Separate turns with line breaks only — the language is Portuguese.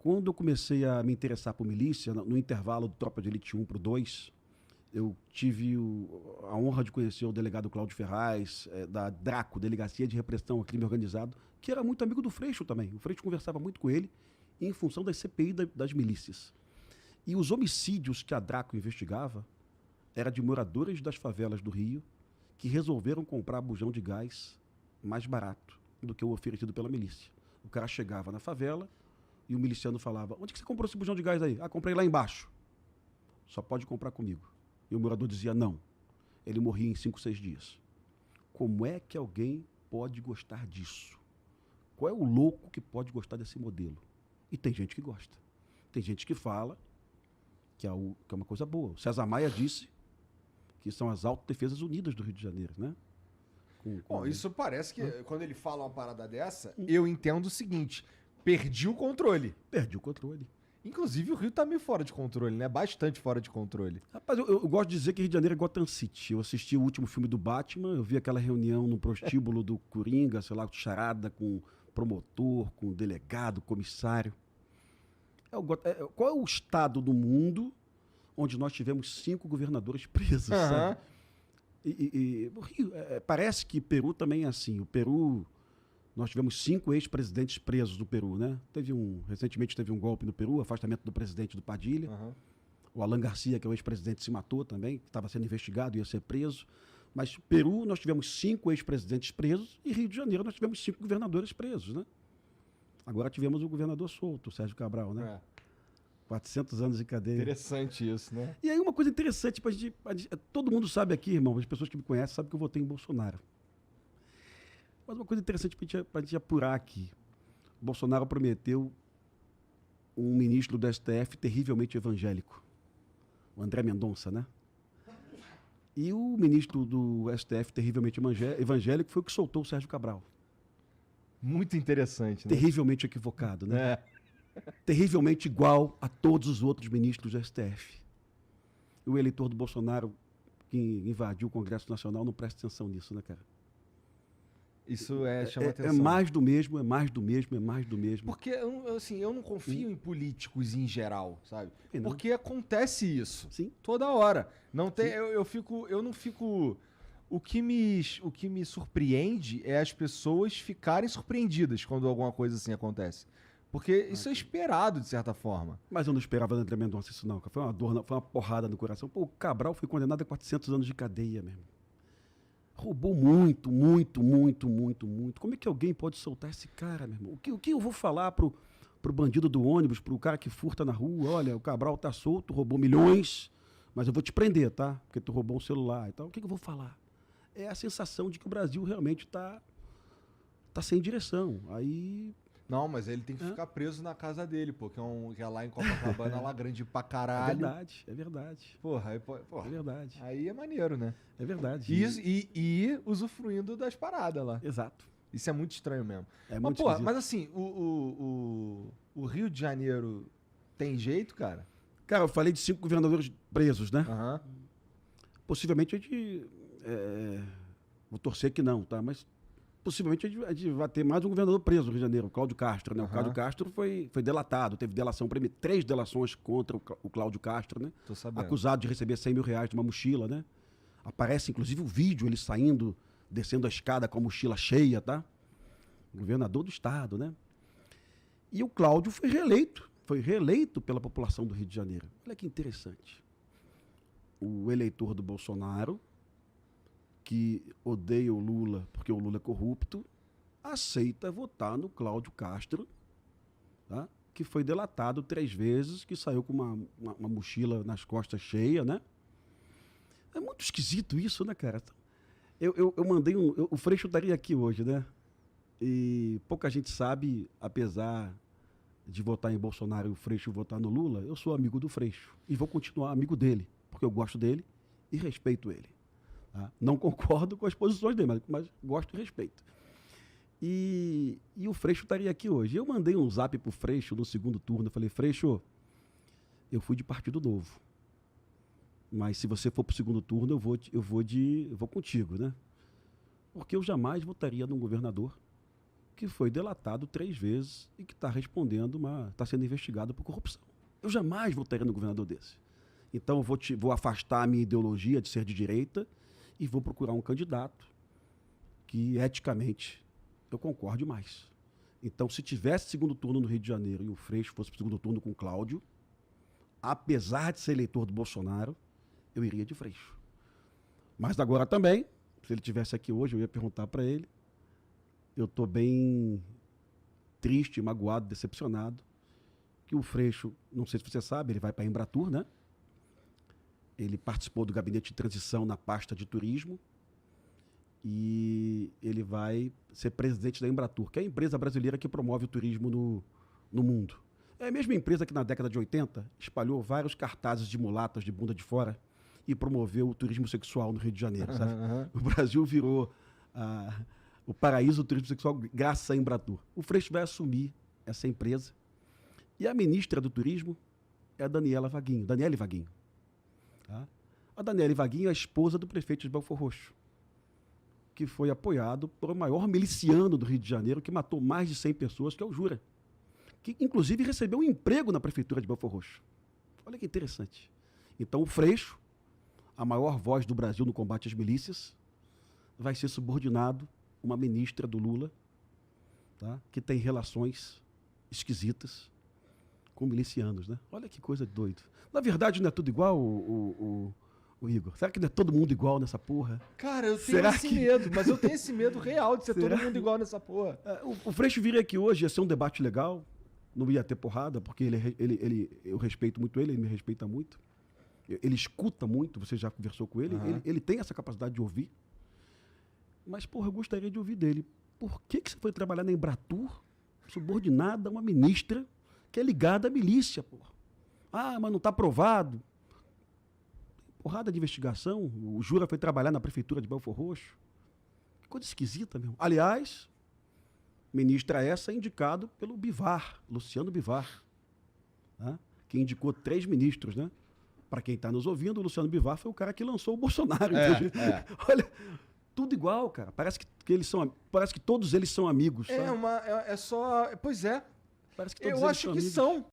Quando eu comecei a me interessar por milícia, no intervalo do Tropa de Elite 1 para o 2, eu tive a honra de conhecer o delegado Cláudio Ferraz, da DRACO, Delegacia de Repressão ao Crime Organizado, que era muito amigo do Freixo também. O Freixo conversava muito com ele em função das CPI das milícias. E os homicídios que a DRACO investigava eram de moradores das favelas do Rio que resolveram comprar bujão de gás mais barato do que o oferecido pela milícia. O cara chegava na favela e o miliciano falava: onde que você comprou esse bujão de gás aí? Ah, comprei lá embaixo. Só pode comprar comigo. E o morador dizia não. Ele morria em 5, 6 dias. Como é que alguém pode gostar disso? Qual é o louco que pode gostar desse modelo? E tem gente que gosta. Tem gente que fala que é uma coisa boa. O César Maia disse que são as Autodefesas Unidas do Rio de Janeiro, né?
Bom, isso parece que, quando ele fala uma parada dessa, eu entendo o seguinte: perdi o controle.
Perdi o controle.
Inclusive, o Rio tá meio fora de controle, né? Bastante fora de controle.
Rapaz, eu gosto de dizer que Rio de Janeiro é Gotham City. Eu assisti o último filme do Batman, eu vi aquela reunião no prostíbulo do Coringa, sei lá, charada com promotor, com delegado, comissário. Qual é o estado do mundo onde nós tivemos 5 governadores presos, sabe? O Rio, parece que Peru também é assim. O Peru, nós tivemos 5 ex-presidentes presos no Peru, né? Recentemente teve um golpe no Peru, afastamento do presidente do Padilha. O Alan Garcia, que é o ex-presidente, se matou também, estava sendo investigado, ia ser preso. Mas Peru, nós tivemos 5 ex-presidentes presos e Rio de Janeiro nós tivemos 5 governadores presos, né? Agora tivemos o governador solto, o Sérgio Cabral, né? 400 anos em cadeia.
Interessante isso, né?
E aí uma coisa interessante, todo mundo sabe aqui, irmão, as pessoas que me conhecem sabem que eu votei em Bolsonaro. Mas uma coisa interessante para a gente apurar aqui. Bolsonaro prometeu um ministro do STF terrivelmente evangélico, o André Mendonça, né? E o ministro do STF terrivelmente evangélico foi o que soltou o Sérgio Cabral.
Muito interessante, né?
Terrivelmente equivocado, né? Terrivelmente igual a todos os outros ministros do STF. E o eleitor do Bolsonaro que invadiu o Congresso Nacional não presta atenção nisso, né, cara?
Isso chama atenção.
É mais do mesmo, é mais do mesmo, é mais do mesmo.
Porque, assim, eu não confio em políticos em geral, sabe? Porque acontece isso.
Sim.
Toda hora. Não tem, eu não fico... O que me surpreende é as pessoas ficarem surpreendidas quando alguma coisa assim acontece. Porque isso é esperado, de certa forma.
Mas eu não esperava do André Mendonça isso não, cara. Foi uma dor, foi uma porrada no coração. Pô, o Cabral foi condenado a 400 anos de cadeia mesmo. Roubou muito, muito, muito, muito, muito. Como é que alguém pode soltar esse cara, meu irmão? O que eu vou falar pro bandido do ônibus, pro cara que furta na rua? Olha, o Cabral tá solto, roubou milhões, mas eu vou te prender, tá? Porque tu roubou um celular e tal. O que eu vou falar? É a sensação de que o Brasil realmente tá sem direção. Aí...
Não, mas ele tem que ficar preso na casa dele, pô, que é lá em Copacabana, lá grande pra caralho.
É verdade.
Porra,
é verdade.
Aí é maneiro, né?
É verdade.
E usufruindo das paradas lá.
Exato.
Isso é muito estranho mesmo.
Muito esquisito.
Mas assim, o Rio de Janeiro tem jeito, cara?
Cara, eu falei de 5 governadores presos, né? Possivelmente a gente... vou torcer que não, tá? Mas possivelmente a gente vai ter mais um governador preso no Rio de Janeiro, o Cláudio Castro, né? O Cláudio Castro foi delatado, teve delação, 3 delações contra o Cláudio Castro, né?
Tô sabendo.
Acusado de receber 100 mil reais de uma mochila, né? Aparece, inclusive, o vídeo, ele saindo, descendo a escada com a mochila cheia, tá? Governador do estado, né? E o Cláudio foi reeleito pela população do Rio de Janeiro. Olha que interessante. O eleitor do Bolsonaro, que odeia o Lula porque o Lula é corrupto, aceita votar no Cláudio Castro, tá? Que foi delatado 3 vezes, que saiu com uma mochila nas costas cheia, né? É muito esquisito isso, né, cara? Eu mandei o Freixo estaria aqui hoje, né? E pouca gente sabe, apesar de votar em Bolsonaro e o Freixo votar no Lula, eu sou amigo do Freixo e vou continuar amigo dele, porque eu gosto dele e respeito ele. Tá? Não concordo com as posições dele, mas gosto e respeito. E o Freixo estaria aqui hoje. Eu mandei um zap pro Freixo no segundo turno. Eu falei: Freixo, eu fui de Partido Novo. Mas se você for pro segundo turno, eu vou contigo, né? Porque eu jamais votaria num governador que foi delatado 3 vezes e que está respondendo está sendo investigado por corrupção. Eu jamais votaria no governador desse. Então eu vou afastar a minha ideologia de ser de direita e vou procurar um candidato que eticamente eu concorde mais. Então, se tivesse segundo turno no Rio de Janeiro e o Freixo fosse para o segundo turno com o Cláudio, apesar de ser eleitor do Bolsonaro, eu iria de Freixo. Mas agora também, se ele estivesse aqui hoje, eu ia perguntar para ele. Eu estou bem triste, magoado, decepcionado, que o Freixo, não sei se você sabe, ele vai para a Embratur, né? Ele participou do gabinete de transição na pasta de turismo e ele vai ser presidente da Embratur, que é a empresa brasileira que promove o turismo no mundo. É a mesma empresa que na década de 80 espalhou vários cartazes de mulatas de bunda de fora e promoveu o turismo sexual no Rio de Janeiro. Sabe? O Brasil virou o paraíso do turismo sexual graças à Embratur. O Freixo vai assumir essa empresa e a ministra do turismo é a Daniele Vaguinho. Tá? A Daniele Vaguinho é a esposa do prefeito de Belfor Roxo, que foi apoiado pelo maior miliciano do Rio de Janeiro, que matou mais de 100 pessoas, que é o Jura, que inclusive recebeu um emprego na prefeitura de Belfor Roxo. Olha que interessante. Então o Freixo, a maior voz do Brasil no combate às milícias, vai ser subordinado a uma ministra do Lula, tá? Que tem relações esquisitas com milicianos, né? Olha que coisa doida. Na verdade, não é tudo igual, o Igor? Será que não é todo mundo igual nessa porra?
Cara, eu tenho esse medo, mas eu tenho esse medo real de ser todo mundo igual nessa porra.
O Freixo viria aqui hoje, ia ser um debate legal, não ia ter porrada, porque eu respeito muito ele me respeita muito. Ele escuta muito, você já conversou com ele, ele tem essa capacidade de ouvir. Mas, porra, eu gostaria de ouvir dele. Por que você foi trabalhar na Embratur, subordinada a uma ministra que é ligada à milícia, porra? Ah, mas não está provado. Porrada de investigação. O Jura foi trabalhar na prefeitura de Belfor Roxo. Que coisa esquisita mesmo. Aliás, ministra essa é indicado pelo Bivar, Luciano Bivar, tá? Que indicou 3 ministros, né? Para quem está nos ouvindo, o Luciano Bivar foi o cara que lançou o Bolsonaro. Olha, tudo igual, cara. Parece que todos eles são amigos.
Pois é.
Parece que
Eu acho que são.